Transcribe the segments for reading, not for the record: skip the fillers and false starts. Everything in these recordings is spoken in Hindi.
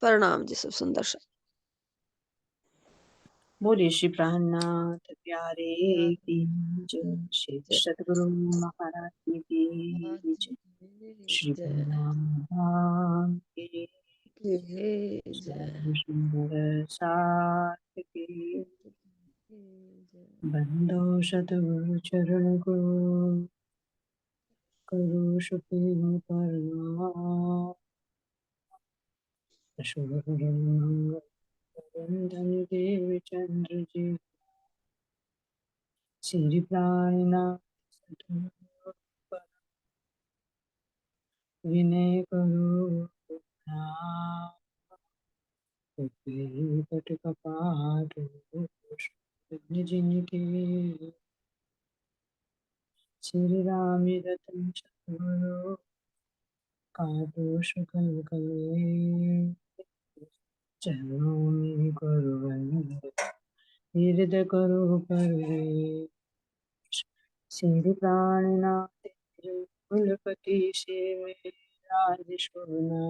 प्रणाम जी, सब सुंदर सा। बोले श्री प्राणनाथ प्यारे हाँ, की जय। श्री जय सतगुरु महाराज की जय। श्री जय ब्रह्म की जय जय सर्व सुंदर साथ के जय। बंदो सतगुरु चरण को करो सुप्रीम प्रणाम। शुभ मंगल धन देव चंद्र जी श्री प्राणनाथ सतगुरु विनय करो प्रणाम। कट कपाट जिनके श्री राम रतन सतगुरु काटो सकल कले चरणों में करो वंदन हृदय करो परे श्री प्राणनाथ कुलपति से राज सोना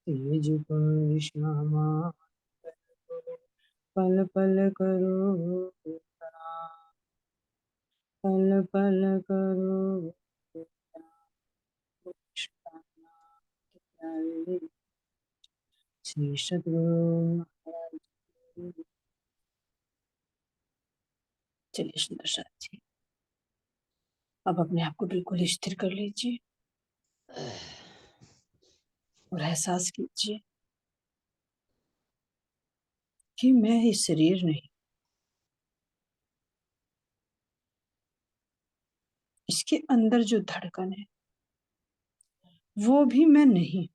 तेज पर श्यामा पल पल करो प्रणाम, पल पल करो प्रणाम। श्री सतगुरु महाराज की। चलिए सुंदर साथ जी, अब अपने आप को बिल्कुल स्थिर कर लीजिए और एहसास कीजिए कि मैं ये शरीर नहीं, इसके अंदर जो धड़कन है वो भी मैं नहीं,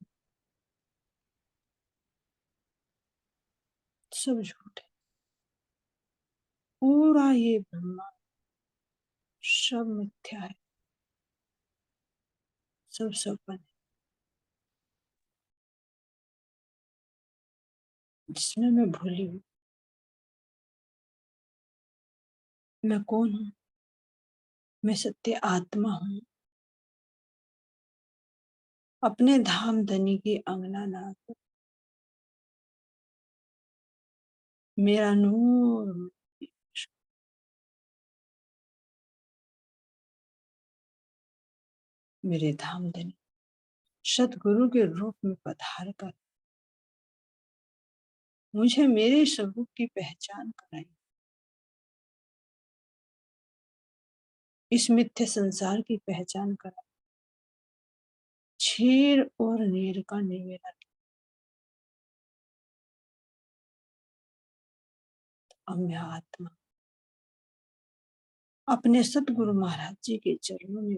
सब झूठ है। पूरा ये ब्रह्मांड सब मिथ्या है, सब सपन है जिसमें मैं भूली हूँ मैं कौन हूँ। मैं सत्य आत्मा हूँ, अपने धाम धनी की अंगना नाथ। मेरा नूर मेरे धाम धनी सतगुरु के रूप में पधार कर मुझे मेरे स्वरूप की पहचान कराई। इस मिथ्य संसार की पहचान कराई। छेर और नीर का निवेदन। अब मैं आत्मा अपने सतगुरु महाराज जी के चरणों में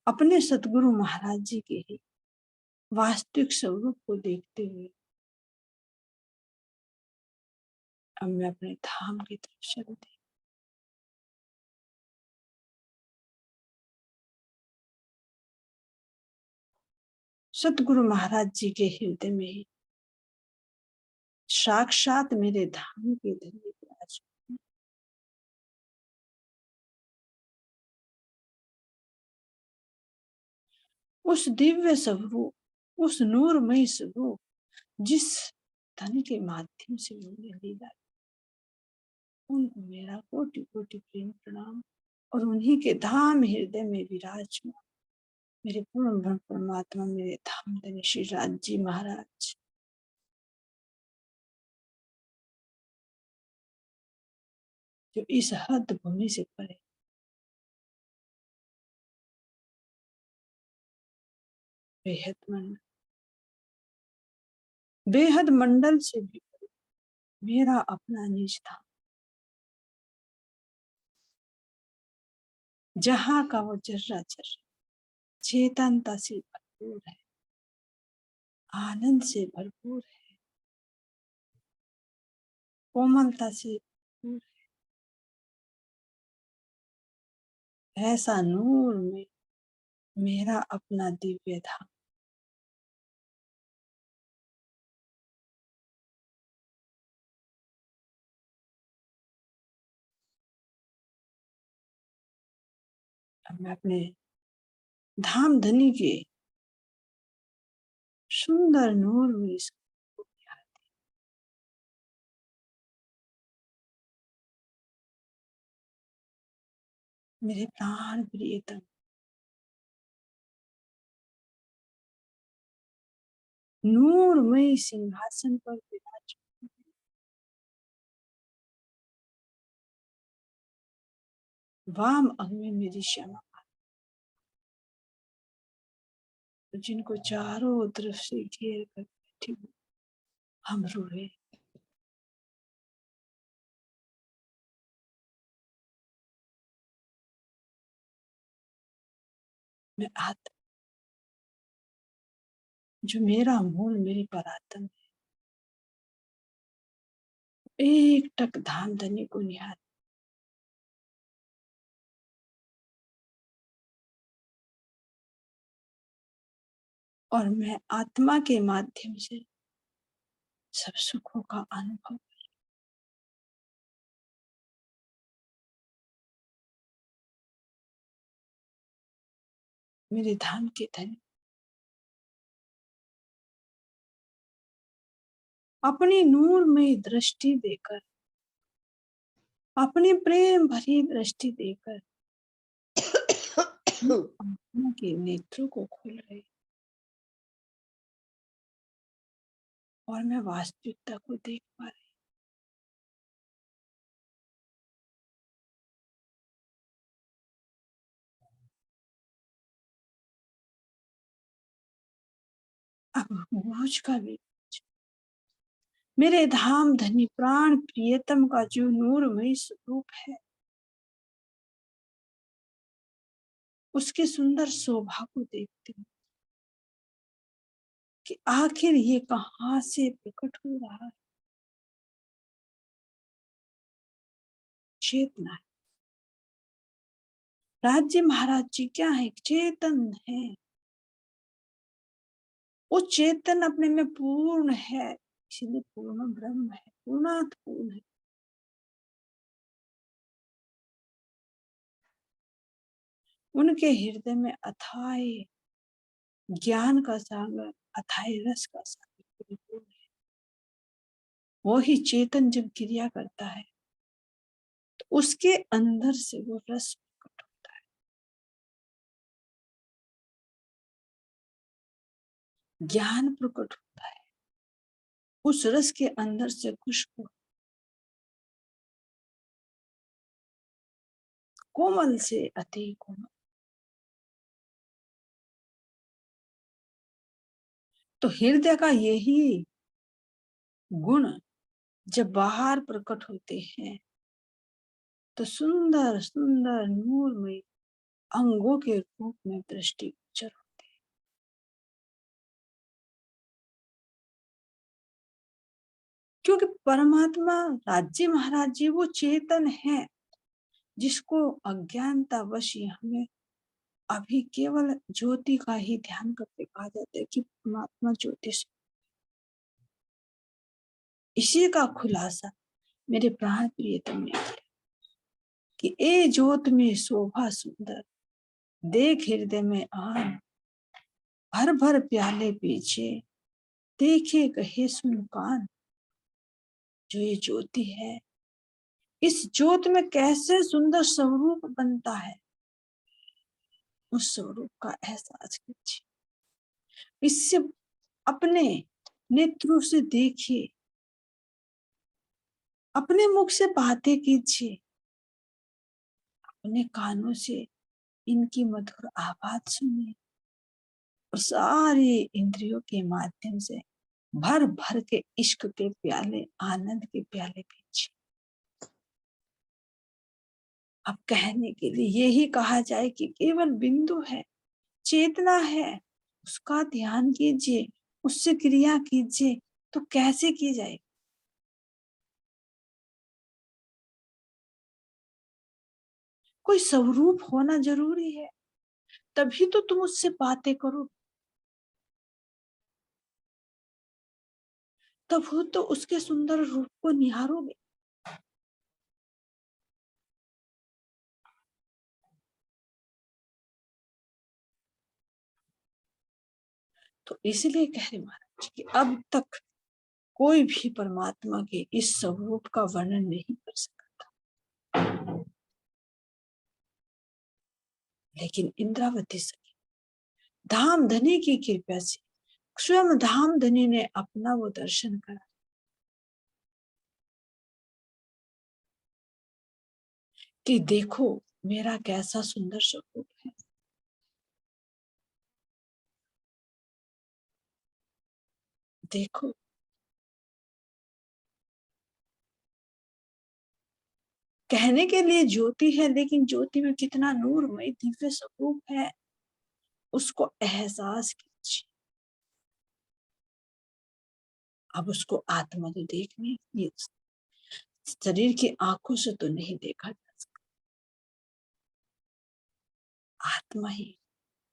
अपने सतगुरु महाराज जी के ही वास्तविक स्वरूप को देखते हुए अब मैं अपने धाम की तरफ चलती। सतगुरु महाराज जी के हृदय में ही साक्षात मेरे धाम के धनी विराज। उस दिव्य स्वरूप, उस नूरमय स्वरूप जिस धन के माध्यम से उन्होंने लीला, उनको मेरा कोटि कोटि प्रेम प्रणाम। और उन्हीं के धाम हृदय में विराजमान मेरे पूर्ण ब्रह्म परमात्मा, मेरे धाम धनी श्री राज जी महाराज, जो इस हद भूमि से परे बेहद मंडल से भी परे मेरा अपना निज धाम, जहाँ का वो जर्रा जर्रा चेतनता से भरपूर है, आनंद से भरपूर है, कोमलता से भरपूर है। ऐसा नूर में मेरा अपना दिव्य धाम। मैं अपने धाम धनी के सुंदर नूर में इसको निहारती। मेरे प्राण प्रियतम, नूरमय सिंहासन पर विराज, वाम अंग में मेरी श्यामा, जिनको चारों तरफ से घेर कर बैठी हूँ, हम रूहे। मैं आत्मा, जो मेरा मूल, मेरी परात्म है, एक टक धाम धनी को निहार, और मैं आत्मा के माध्यम से सब सुखों का अनुभव, मेरे धाम के धनी अपनी नूरमय दृष्टि देकर, अपनी प्रेम भरी दृष्टि देकर आत्मा के नेत्रों को खोल रहे, और मैं वास्तविकता को देख पा रही। अब बोझ का भी, मेरे धाम धनी प्राण प्रियतम का जो नूरमय स्वरूप है, उसके सुंदर शोभा को देखती हूँ कि आखिर ये कहाँ से प्रकट हो रहा है। चेतना है। राज्य महाराज जी क्या है? चेतन है। वो चेतन अपने में पूर्ण है, इसलिए पूर्ण ब्रह्म है, पूर्णात पूर्ण है। उनके हृदय में अथाय ज्ञान का सागर, अथाय रस का सागर परिपूर्ण है। वो ही चेतन जब क्रिया करता है तो उसके अंदर से वो रस प्रकट होता है। ज्ञान प्रकट होता है। उस रस के अंदर से खुशबू, कोमल से अति कोमल। तो हृदय का यही गुण जब बाहर प्रकट होते हैं तो सुंदर सुंदर नूरमय अंगों के रूप में दृष्टिगोचर होते हैं। क्योंकि परमात्मा राज्य महाराज जी वो चेतन है, जिसको अज्ञानतावश हमें अभी केवल ज्योति का ही ध्यान करके कहा जाता है कि परमात्मा ज्योति से। इसी का खुलासा मेरे प्राण प्रियतम ने किया कि ए ज्योत में शोभा सुंदर, देख हृदय में आन, भर भर प्याले पीछे, देखे कहे सुन कान। जो ये ज्योति है, इस ज्योत में कैसे सुंदर स्वरूप बनता है, उस स्वरूप का एहसास कीजिए। इससे अपने नेत्रों से देखिए, अपने मुख से बातें कीजिए, अपने कानों से इनकी मधुर आवाज सुनिए, और सारे इंद्रियों के माध्यम से भर भर के इश्क के प्याले, आनंद के प्याले पीजिए। अब कहने के लिए यही कहा जाए कि केवल बिंदु है, चेतना है, उसका ध्यान कीजिए, उससे क्रिया कीजिए। तो कैसे की जाए? कोई स्वरूप होना जरूरी है, तभी तो तुम उससे बातें करो, तब हो तो उसके सुंदर रूप को निहारोगे। तो इसलिए कह रहे महाराज कि अब तक कोई भी परमात्मा के इस स्वरूप का वर्णन नहीं कर सकता, लेकिन इंद्रावती सखी धामधनी की कृपा से स्वयं धामधनी ने अपना वो दर्शन करा कि देखो मेरा कैसा सुंदर स्वरूप है। देखो कहने के लिए ज्योति है, लेकिन ज्योति में कितना नूरमय दिव्य स्वरूप है, उसको एहसास कीजिए। अब उसको आत्मा तो देखनी, ये शरीर की आंखों से तो नहीं देखा जा सकता, आत्मा ही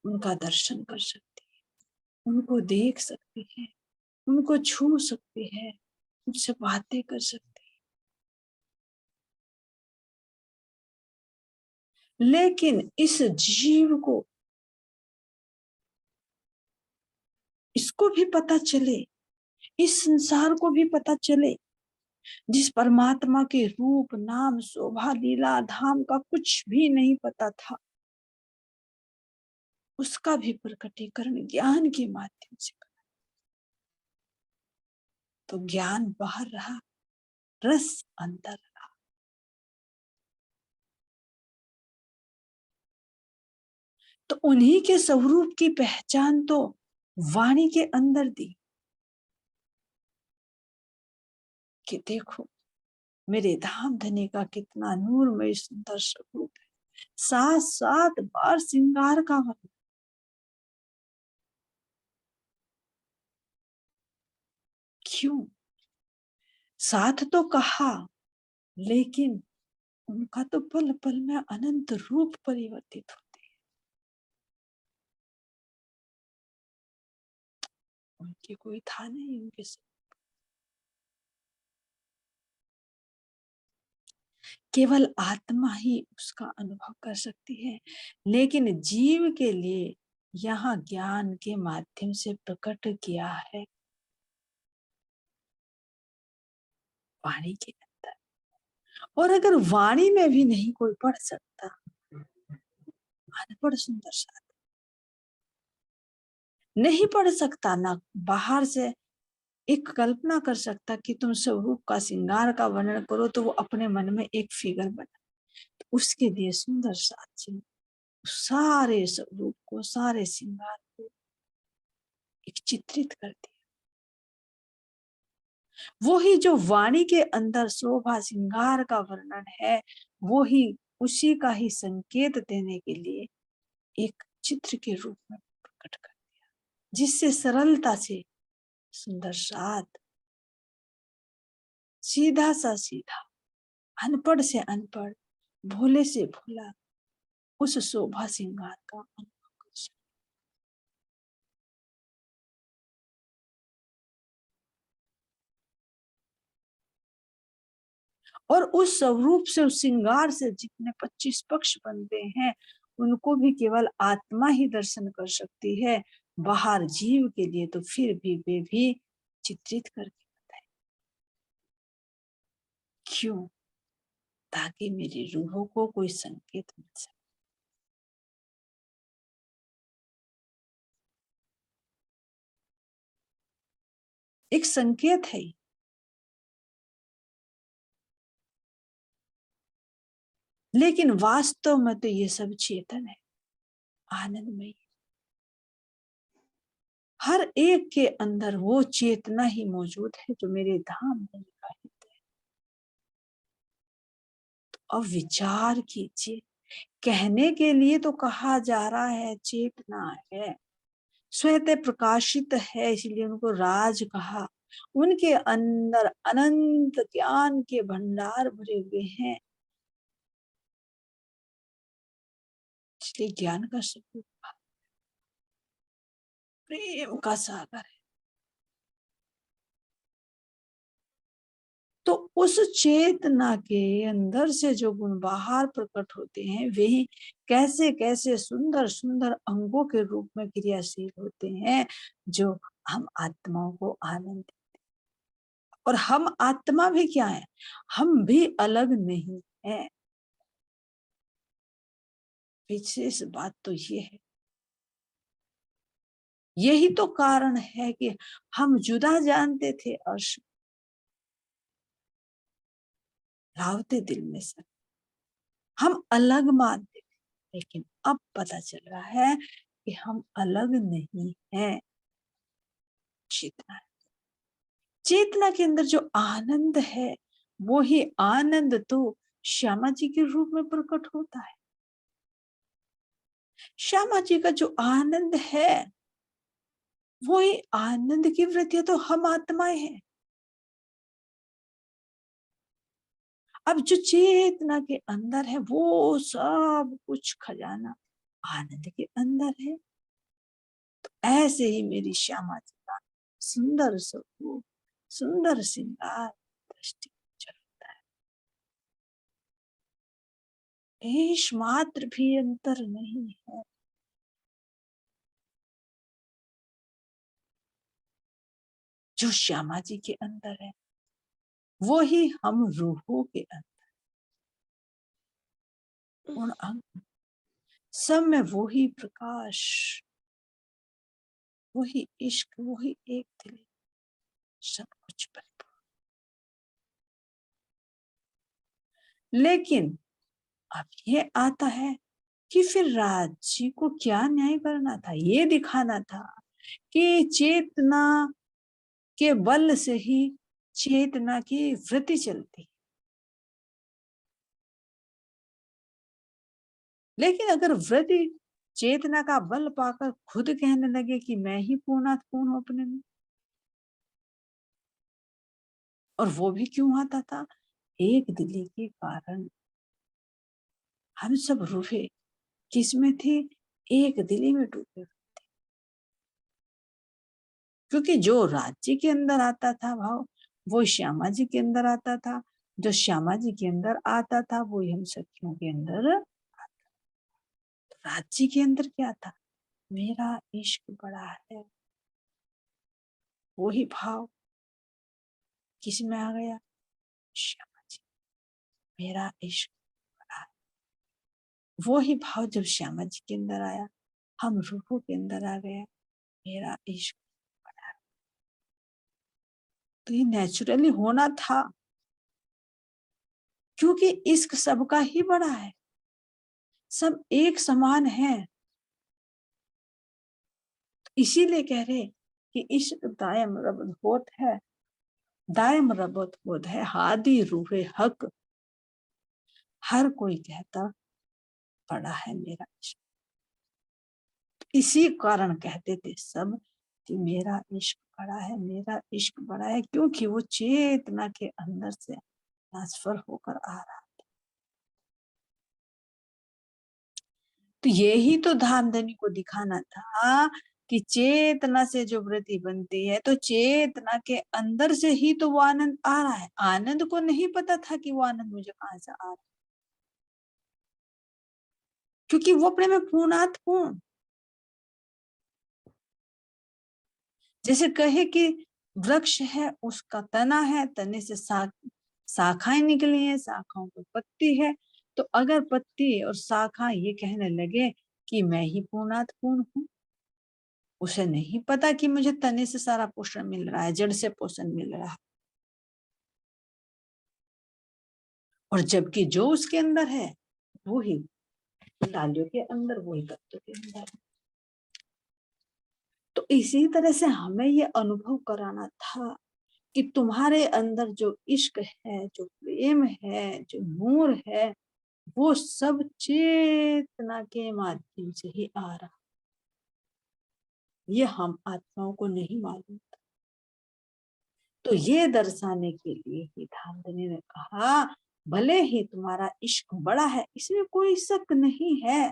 उनका दर्शन कर सकती है, उनको देख सकती है, उनको छू सकती है, उनसे बातें कर सकती है। लेकिन इस जीव को, इसको भी पता चले, इस संसार को भी पता चले, जिस परमात्मा के रूप नाम शोभा लीला धाम का कुछ भी नहीं पता था, उसका भी प्रकटीकरण ज्ञान के माध्यम से करा। तो ज्ञान बाहर रहा, रस अंदर रहा। तो उन्हीं के स्वरूप की पहचान तो वाणी के अंदर दी कि देखो मेरे धाम धनी का कितना नूरमय सुंदर स्वरूप है, 7 बार श्रृंगार का वर्णन। क्यों? 7 तो कहा, लेकिन उनका तो पल पल में अनंत रूप परिवर्तित होते हैं। उनके कोई था नहीं उनके साथ, केवल आत्मा ही उसका अनुभव कर सकती है। लेकिन जीव के लिए यहाँ ज्ञान के माध्यम से प्रकट किया है वाणी के अंदर। और अगर वाणी में भी नहीं कोई पढ़ सकता, अनपढ़ सुंदर सा नहीं पढ़ सकता, ना बाहर से एक कल्पना कर सकता कि तुम स्वरूप का श्रृंगार का वर्णन करो, तो वो अपने मन में एक फिगर बना, तो उसके लिए सुंदर साक्षी सारे स्वरूप को, सारे श्रृंगार को एक चित्रित कर दिया। वो ही जो वाणी के अंदर शोभा श्रृंगार का वर्णन है, वो ही उसी का ही संकेत देने के लिए एक चित्र के रूप में प्रकट कर दिया, जिससे सरलता से सुंदर साथ, सीधा सा सीधा, अनपढ़ से अनपढ़, भोले से भोला उस शोभा श्रृंगार का अनुभव कर सकता। और उस स्वरूप से, उस श्रृंगार से जितने 25 पक्ष बनते हैं, उनको भी केवल आत्मा ही दर्शन कर सकती है। बाहर जीव के लिए तो फिर भी वे भी चित्रित करके बताए। क्यों? ताकि मेरी रूहों को कोई संकेत मिल सके। एक संकेत है, लेकिन वास्तव में तो ये सब चेतन है, आनंदमय। हर एक के अंदर वो चेतना ही मौजूद है जो मेरे धाम में निहित है। तो अब विचार कीजिए, कहने के लिए तो कहा जा रहा है चेतना है, स्वतः प्रकाशित है, इसलिए उनको राज कहा। उनके अंदर अनंत ज्ञान के भंडार भरे हुए हैं, इसलिए ज्ञान का स्वरूप प्रेम का सागर है। तो उस चेतना के अंदर से जो गुण बाहर प्रकट होते हैं वही कैसे कैसे सुंदर सुंदर अंगों के रूप में क्रियाशील होते हैं, जो हम आत्माओं को आनंद। और हम आत्मा भी क्या है, हम भी अलग नहीं है। विशेष बात तो ये है, यही तो कारण है कि हम जुदा जानते थे अर्श, लावते दिल में सर, हम अलग मानते थे, लेकिन अब पता चल रहा है कि हम अलग नहीं है। चेतना, चेतना के अंदर जो आनंद है, वो ही आनंद तो श्यामा जी के रूप में प्रकट होता है। श्यामा जी का जो आनंद है, वो ही आनंद की वृत्ति तो हम आत्माएं हैं। अब जो चेतना के अंदर है, वो सब कुछ खजाना आनंद के अंदर है। तो ऐसे ही मेरी श्यामा जी का सुंदर स्वरूप, सुंदर श्रृंगार दृष्टि चलता है। लेश मात्र भी अंतर नहीं है। जो श्यामा जी के अंदर है, वो ही हम रूहों के अंदर, उन अंग सब में वो ही प्रकाश, वही इश्क, वही एक दिल, सब कुछ परिपूर्ण। लेकिन अब ये आता है कि फिर राज्य को क्या न्याय करना था, ये दिखाना था कि चेतना के बल से ही चेतना की वृत्ति चलती। लेकिन अगर वृत्ति चेतना का बल पाकर खुद कहने लगे कि मैं ही पूर्णात पूर्ण हूं अपने में, और वो भी क्यों आता था, एक दिली के कारण। हम सब रूहे किसमें थे, एक दिली में डूबे। क्योंकि जो राज्य के अंदर आता था भाव, वो श्यामा जी के अंदर आता था, जो श्यामा जी के अंदर आता था वो हम सखियों के अंदर। राज्य के अंदर क्या था, मेरा इश्क बड़ा है, वही भाव किस में आ गया, श्यामा जी, मेरा इश्क बड़ा है। वो ही भाव जब श्यामा जी के अंदर आया, हम रूपों के अंदर आ गया, मेरा इश्क बड़ा है। तो ये नेचुरली होना था, क्योंकि इश्क सबका ही बड़ा है, सब एक समान है। इसीलिए कह रहे कि इश्क दायम रबत होत है, दायम रबत होत है हादी रूहे हक। हर कोई कहता बड़ा है मेरा इश्क, इसी कारण कहते थे सब कि मेरा इश्क बड़ा है, मेरा इश्क बड़ा है, क्योंकि वो चेतना के अंदर से ट्रांसफर होकर आ रहा। तो यही तो धामधनी को दिखाना था कि चेतना से जो वृत्ति बनती है, तो चेतना के अंदर से ही तो वो आनंद आ रहा है। आनंद को नहीं पता था कि वो आनंद मुझे कहां से आ रहा है, क्योंकि वो अपने में पूर्णात पूर्ण। जैसे कहे कि वृक्ष है, उसका तना है, तने से शाखाएं निकली हैं, शाखाओं पर पत्ती है। तो अगर पत्ती और शाखा ये कहने लगे कि मैं ही पूर्णात पूर्ण हूं, उसे नहीं पता कि मुझे तने से सारा पोषण मिल रहा है, जड़ से पोषण मिल रहा है। और जबकि जो उसके अंदर है, वो ही डालियों के अंदर, वही तत्व के अंदर है। तो इसी तरह से हमें ये अनुभव कराना था कि तुम्हारे अंदर जो इश्क है, जो प्रेम है, जो नूर है, वो सब चेतना के माध्यम से ही आ रहा। ये हम आत्माओं को नहीं मालूम। तो ये दर्शाने के लिए ही धामधनी ने कहा, भले ही तुम्हारा इश्क बड़ा है, इसमें कोई शक नहीं है,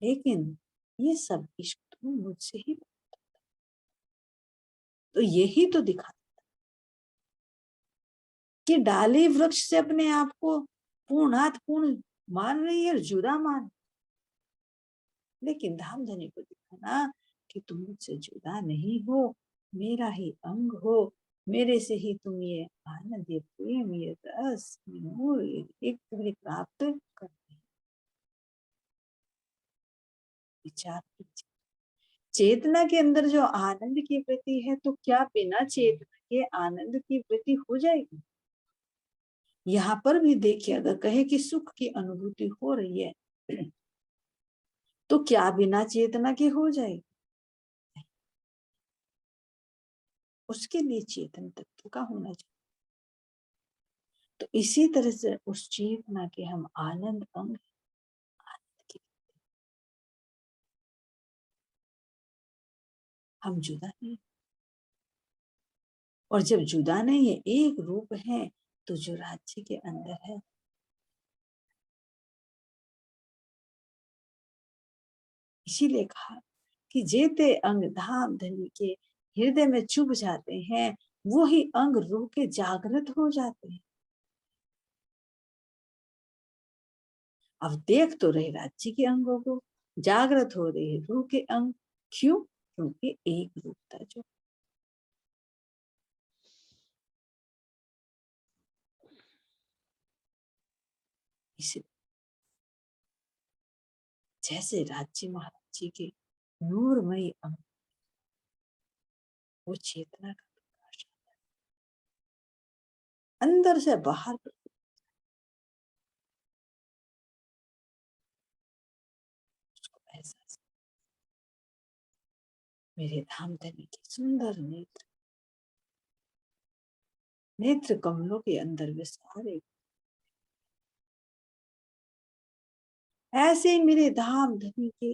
लेकिन ये सब इश्क तो मुझसे ही। तो यही तो दिखा, कि डाली वृक्ष से अपने आप को पूर्णात पूर्ण मान रही है, जुदा मान। लेकिन धामधनी को दिखाना कि तुम मुझसे जुदा नहीं हो, मेरा ही अंग हो, मेरे से ही तुम ये आनंद, ये प्रेम, ये रस, ये नूर, ये एक तुम्हें प्राप्त करते हैं। विचार कीजिए, चेतना के अंदर जो आनंद की वृत्ति है, तो क्या बिना चेतना के आनंद की वृत्ति हो जाएगी? यहाँ पर भी देखिए, अगर कहे कि सुख की अनुभूति हो रही है तो क्या बिना चेतना के हो जाएगी? उसके लिए चेतन तत्व का होना चाहिए। तो इसी तरह से उस चेतना के हम आनंद अंग, आनंद के हम जुदा नहीं, और जब जुदा नहीं है, एक रूप है, तो जो राज्य के अंदर है, इसीलिए कहा कि जेते अंग धाम धनी के हृदय में चुभ जाते हैं, वो ही अंग रूह के जागृत हो जाते हैं। अब देख तो रहे राज्य के अंगों को, जागृत हो रहे हैं रूह के अंग। क्यों? क्योंकि एक रूपता जो, इसे जैसे राज्य महाराज जी के नूरमयी अंग, वो चेतना का प्रकाश अंदर से बाहर उसको एहसास, मेरे धाम धनी के सुंदर नेत्र, नेत्र कमलों के अंदर वे सारे, ऐसे मेरे धाम धनी के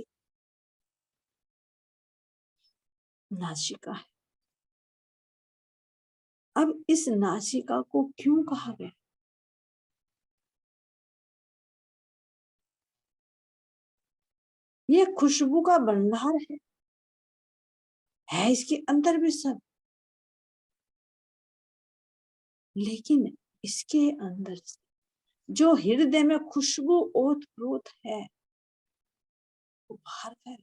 नासिका है। अब इस नासिका को क्यों कहा गया? ये खुशबू का भंडार है इसके अंदर भी सब, लेकिन इसके अंदर से जो हृदय में खुशबू ओत प्रोत है, वो बाहर फैल,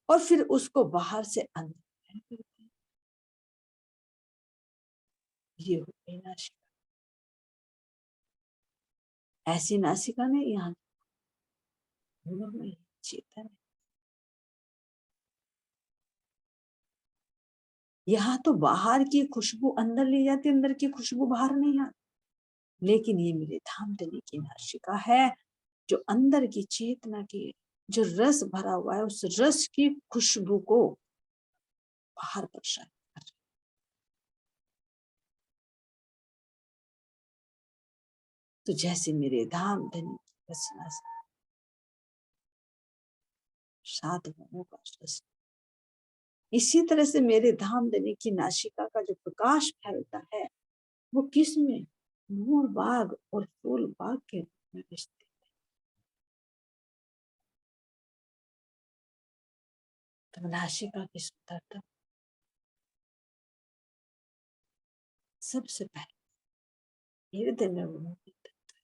और फिर उसको बाहर से अंदर फैल करते हैं। ये हो गई नासिका। ऐसी नासिका ने यहाँ में चेतन है। यहाँ तो बाहर की खुशबू अंदर ले जाती, अंदर की खुशबू बाहर नहीं आती। लेकिन ये मेरे धाम धनी की नासिका है, जो अंदर की चेतना की जो रस भरा हुआ है, उस रस की खुशबू को बाहर प्रसारित कर रही। तो जैसे मेरे धाम धनी की रचना से सात गुणों का रस, इसी तरह से मेरे धाम धनी की नासिका का जो प्रकाश फैलता है, वो किस में? मोर बाग और फूल बाग के रूप में रिश्ते। तो नासिका की सुंदरता सबसे पहले हृदय में वो नूरी तत्व,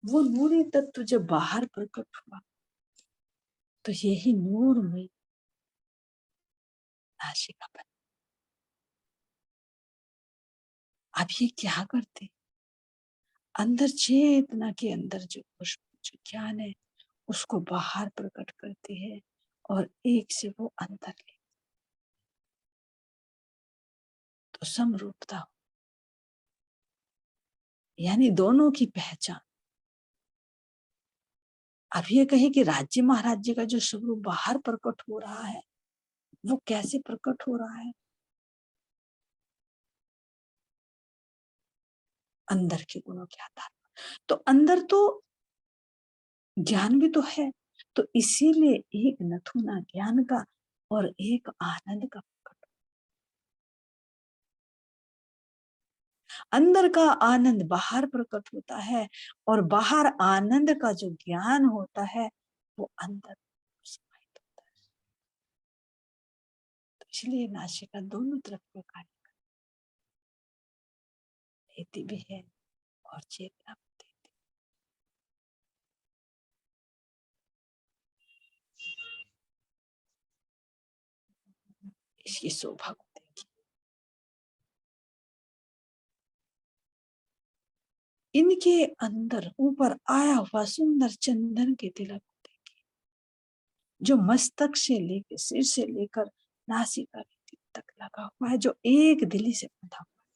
वो नूरी तत्व जब बाहर प्रकट हुआ, तो यही नूर में नासिका बन। अब ये क्या करते? अंदर चेतना के अंदर जो खुशबू, जो ज्ञान है, उसको बाहर प्रकट करती है, और एक से वो अंदर ले, तो समरूपता हो, यानी दोनों की पहचान। अब ये कहे कि राज्य महाराज्य का जो स्वरूप बाहर प्रकट हो रहा है, वो कैसे प्रकट हो रहा है? अंदर के गुणों के आधार पर। तो अंदर तो ज्ञान भी तो है, तो इसीलिए एक नथुना ज्ञान का और एक आनंद का प्रकट। अंदर का आनंद बाहर प्रकट होता है, और बाहर आनंद का जो ज्ञान होता है, वो अंदर समाहित होता है। तो इसलिए नासिका दोनों तरफ का कार्य, देती भी है और चेतना भी देती। इसकी शोभा को देखिए। इनके अंदर ऊपर आया हुआ सुंदर चंदन के तिलक को देखिए, जो मस्तक से लेकर सिर से लेकर नासिका तक लगा हुआ है, जो एक दिली से बंधा हुआ है।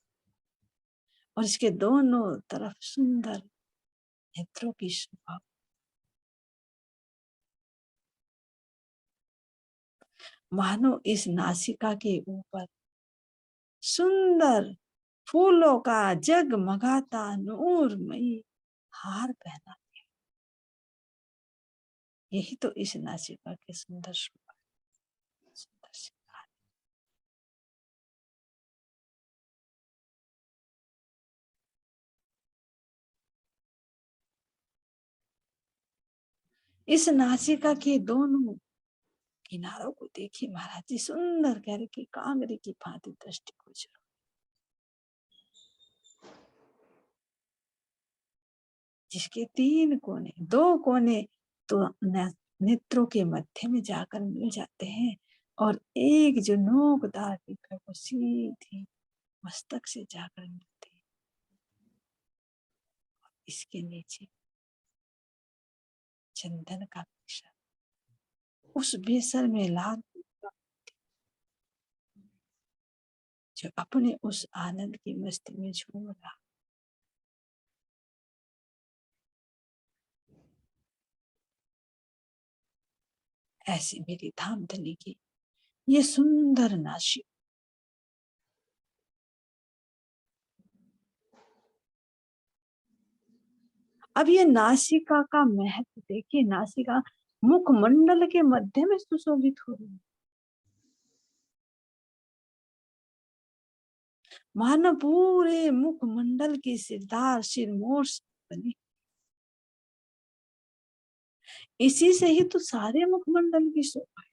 और इसके दोनों तरफ सुंदर नेत्रों की शोभा। मानो इस नासिका के ऊपर सुंदर फूलों का जगमगाता नूरमयी हार पहना। यही तो इस नासिका के सुंदर शोभा, सुंदर श्रृंगार। इस नासिका के दोनों किनारों को देखिए महाराज जी, सुंदर गहरे की कांगरी की भांति दृष्टि गोचर। जिसके 3 कोने, 2 कोने तो नेत्रों के मध्य में जाकर मिल जाते हैं, और एक जो नोकदार टीका वो सीधी मस्तक से जाकर मिलते हैं। इसके नीचे चंदन का बेसर, उस बेसर में लाल जो अपने उस आनंद की मस्ती में झूम रहा। ऐसी मेरी धामधनी की ये सुंदर नासिका, अब ये नासिका का महत्व देखिए। नासिका मुखमंडल के मध्य में सुशोभित हो रही है, मानो पूरे मुखमंडल की सिरदार सिरमौर बनी। इसी से ही तो सारे मुखमंडल की शोभा है,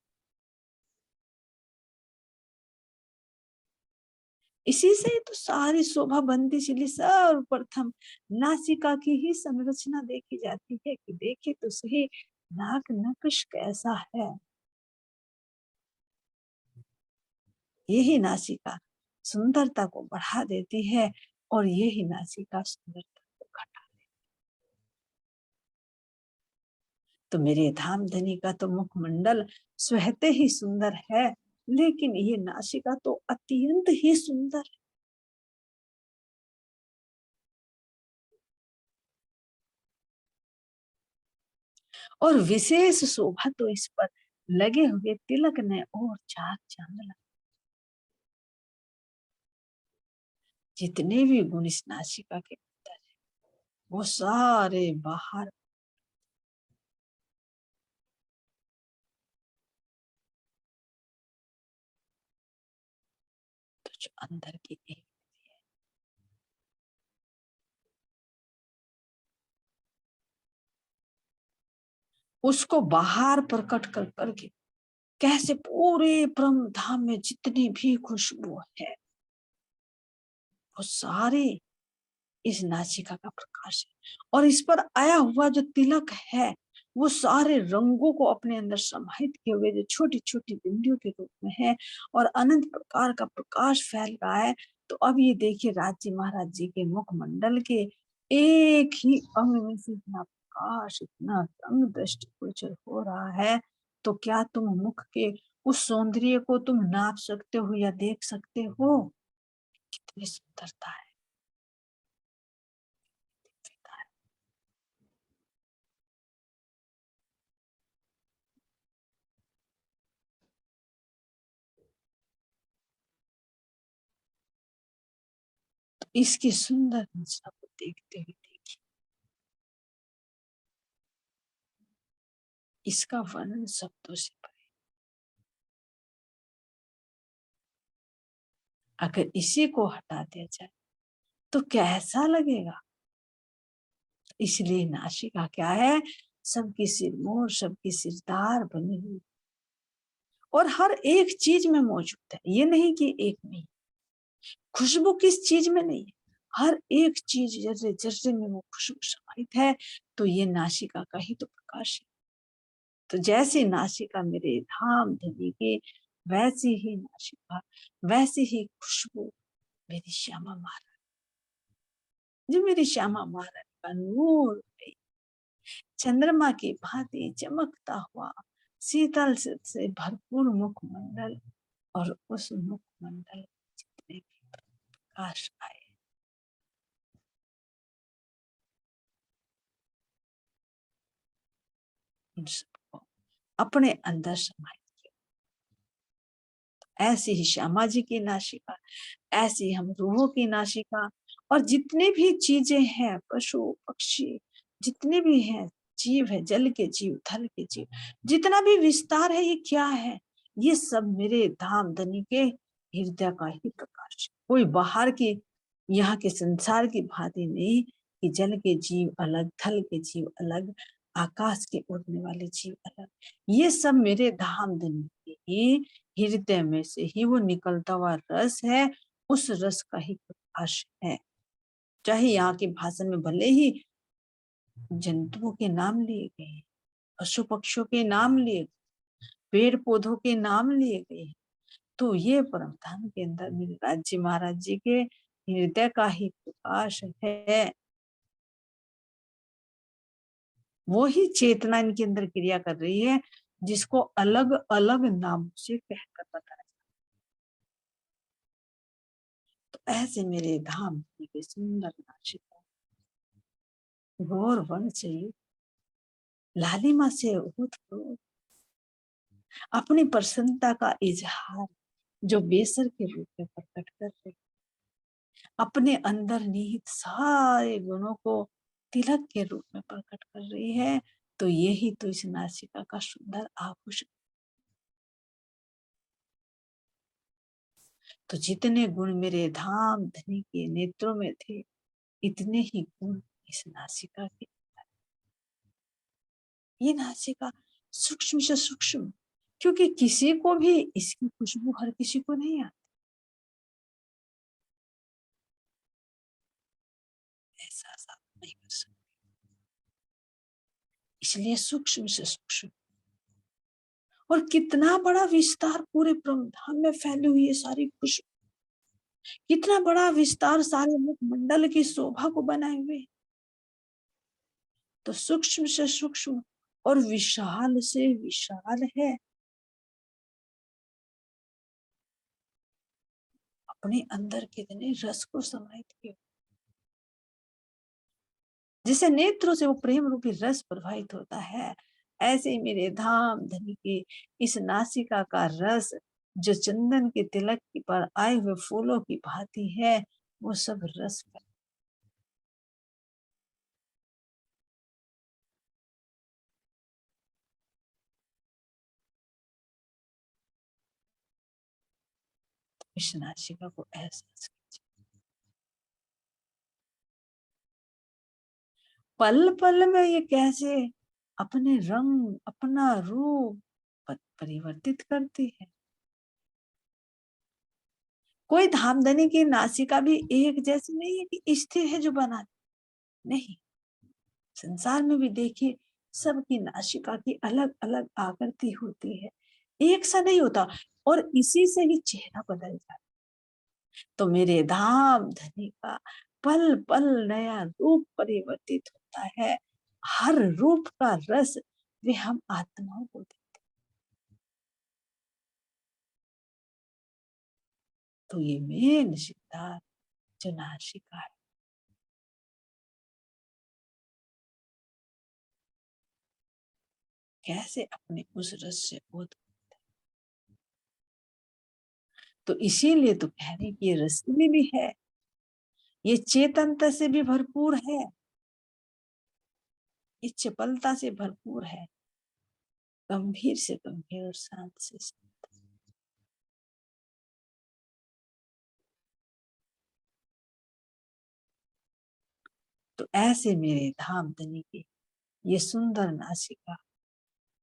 इसी से ही तो सारी शोभा बनती चली। सर्वप्रथम नासिका की ही संरचना देखी जाती है कि देखिए तो सही नाक नक्श कैसा है। यही नासिका सुंदरता को बढ़ा देती है और यही नासिका सुंदरता को घटा। तो मेरे धामधनी का तो मुखमंडल स्वहते ही सुंदर है, लेकिन ये नासिका तो अत्यंत ही सुंदर है। और विशेष शोभा तो इस पर लगे हुए तिलक ने और चाक चांद लगा। जितने भी गुण इस नासिका के अंदर है वो सारे बाहर, तो जो अंदर की एक उसको बाहर प्रकट कर करके कैसे पूरे ब्रह्म धाम में जितनी भी खुशबू है वो सारे इस नासिका का प्रकाश है। और इस पर आया हुआ जो तिलक है वो सारे रंगों को अपने अंदर समाहित किए हुए जो छोटी छोटी बिंदियों के रूप में है, और अनंत प्रकार का प्रकाश फैल रहा है। तो अब ये देखिए राज जी महाराज जी के मुखमंडल के एक ही अंग में से इतना प्रकाश, इतना रंग दृष्टिगोचर हो रहा है। तो क्या तुम मुख के उस सौंदर्य को तुम नाप सकते हो या देख सकते हो? कितनी सुंदरता है। इसकी सुंदर रचना को देखते हुए देखिए, इसका वर्णन शब्दों से परे। अगर इसी को हटा दिया जाए तो कैसा लगेगा? इसलिए नासिका क्या है? सबकी सिरमौर, सबकी सिरदार बनी हुई, और हर एक चीज में मौजूद है। ये नहीं कि एक में। खुशबू किस चीज में नहीं है, हर एक चीज जर्रे जर्रे में वो खुशबू समाहित है, तो ये नासिका का ही तो प्रकाश है। तो जैसे नासिका मेरे धाम धनी के, वैसी ही नासिका, वैसी ही खुशबू मेरी श्यामा महारानी, जो मेरी श्यामा महारानी का नूर है, चंद्रमा की भांति चमकता हुआ शीतल से भरपूर मुखमंडल, और उस मुखमंडल में जितने भी प्रकाश आए, उन सबको अपने अंदर समाये। ऐसी ही श्यामा जी की नासिका, ऐसी हम रूहों की नासिका, और जितने भी चीजें हैं, पशु पक्षी जितने भी हैं, जीव है, जल के जीव, थल के जीव, जितना भी विस्तार है, ये क्या है? ये सब मेरे धाम धनी के हृदय का ही प्रकाश है। कोई बाहर की, यहाँ के संसार की भांति नहीं कि जल के जीव अलग, थल के जीव अलग, आकाश के उड़ने वाले जीव अलग। ये सब मेरे धाम धनी के ही हृदय में से ही वो निकलता हुआ रस है, उस रस का ही प्रकाश है। चाहे यहाँ के भाषण में भले ही जंतुओं के नाम लिए गए, पशु पक्षियों के नाम लिए, पेड़ पौधों के नाम लिए गए, तो ये परम धाम के अंदर मेरे राज्य महाराज जी के हृदय का ही प्रकाश है। वो ही चेतना इनके अंदर क्रिया कर रही है, जिसको अलग अलग नाम से कहकर बताया। तो ऐसे मेरे धाम के सुंदर नाशिका, गौर वन चाहिए, लालिमा से ओतप्रोत अपनी प्रसन्नता का इजहार जो बेसर के रूप में प्रकट कर रही, अपने अंदर निहित सारे गुणों को तिलक के रूप में प्रकट कर रही है, तो यही तो इस नासिका का सुंदर आभूषण। तो जितने गुण मेरे धाम धनी के नेत्रों में थे, इतने ही गुण इस नासिका के। ये नासिका सूक्ष्म से सूक्ष्म, क्योंकि किसी को भी इसकी खुशबू हर किसी को नहीं आती, एहसास आप नहीं कर सकते। इसलिए सूक्ष्म से सूक्ष्म, और कितना बड़ा विस्तार पूरे ब्रह्मांड में फैली हुई है सारी खुशबू, कितना बड़ा विस्तार सारे मुखमंडल की शोभा को बनाए हुए। तो सूक्ष्म से सूक्ष्म और विशाल से विशाल है, अपने अंदर कितने रस को समाहित किया। जिसे नेत्रों से वो प्रेम रूपी रस प्रवाहित होता है, ऐसे ही मेरे धाम धनी की इस नासिका का रस जो चंदन के तिलक पर आए हुए फूलों की भांति है, वो सब रस है। इस नासिका को एहसास कीजिए, पल पल में ये कैसे अपने रंग, अपना रूप परिवर्तित करती है। कोई धामधनी की नासिका भी एक जैसी नहीं है कि स्थिर है जो बना, नहीं। संसार में भी देखिए, सबकी नासिका की अलग अलग आकृति होती है, एक सा नहीं होता, और इसी से ही चेहरा बदल जाता। तो मेरे धाम धनी का पल पल नया रूप परिवर्तित होता है, हर रूप का रस वे हम आत्माओं को देते। तो ये मेन सिद्धांत जो नासिका है, कैसे अपने उस रस से ओत। तो इसीलिए तो कह रहे कि ये रसीली भी है, ये चेतनता से भी भरपूर है, ये चपलता से भरपूर है, गंभीर से गंभीर और शांत से शांत। तो ऐसे मेरे धाम धनी की ये सुंदर नासिका,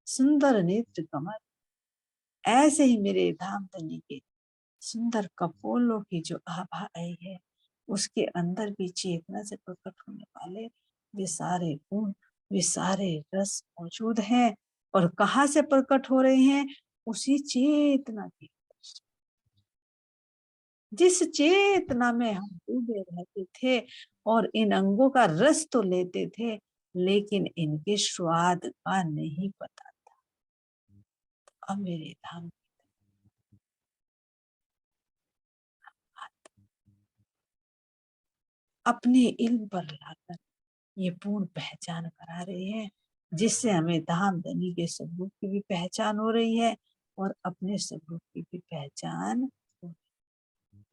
सुंदर नेत्र कमल, ऐसे ही मेरे धाम धनी के सुंदर कपोलों की जो आभा आई है, उसके अंदर भी चेतना से प्रकट होने वाले वे सारे गुण, वे सारे रस मौजूद हैं। और कहाँ से प्रकट हो रहे हैं? उसी चेतना के, जिस चेतना में हम डूबे रहते थे और इन अंगों का रस तो लेते थे, लेकिन इनके स्वाद का नहीं पता। अब मेरे धाम अपने इल्म पर लाकर ये पूर्ण पहचान करा रहे हैं, जिससे हमें धाम धनी के स्वरूप की भी पहचान हो रही है और अपने स्वरूप की भी पहचान हो रही है।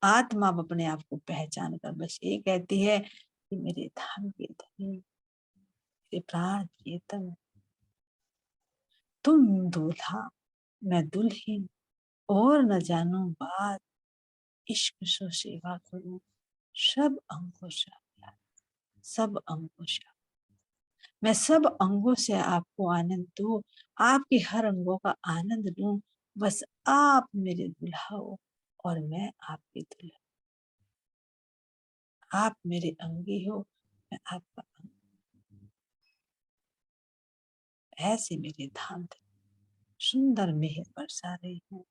आत्मा अब अपने आप को पहचान कर बस ये कहती है कि मेरे धाम के धनी, मेरे प्राण प्रियतम, तुम दूल्हा, मैं दुल्हन, और न जानो बात, इश्क सो सेवा करूं, सब अंगों से, सब अंगों से, मैं सब अंगों से आपको आनंद दूं, आपके हर अंगों का आनंद लूं। बस आप मेरे दुल्हा हो और मैं आपकी दुल्हन। आप मेरे अंगी हो, मैं आपका अंग। ऐसे मेरे धाम सुंदर मेहर बरसा रही है।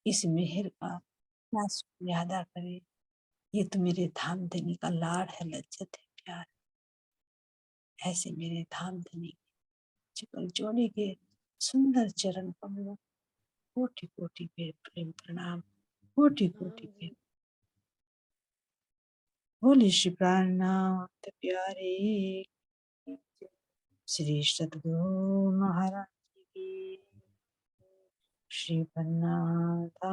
इस मेहर का क्या शुक्रिया अदा करें? ये तो मेरे धाम धनी का लाड़ है, लज्जत है, प्यार। ऐसे मेरे धाम धनी चिकन जोड़ी के सुंदर चरण कमलों, कोटि कोटि प्रेम प्रणाम, कोटि कोटि प्रेम। बोले श्री प्राणनाथ प्यारे श्री सद्गुरु महाराज की, श्री पन्नाथ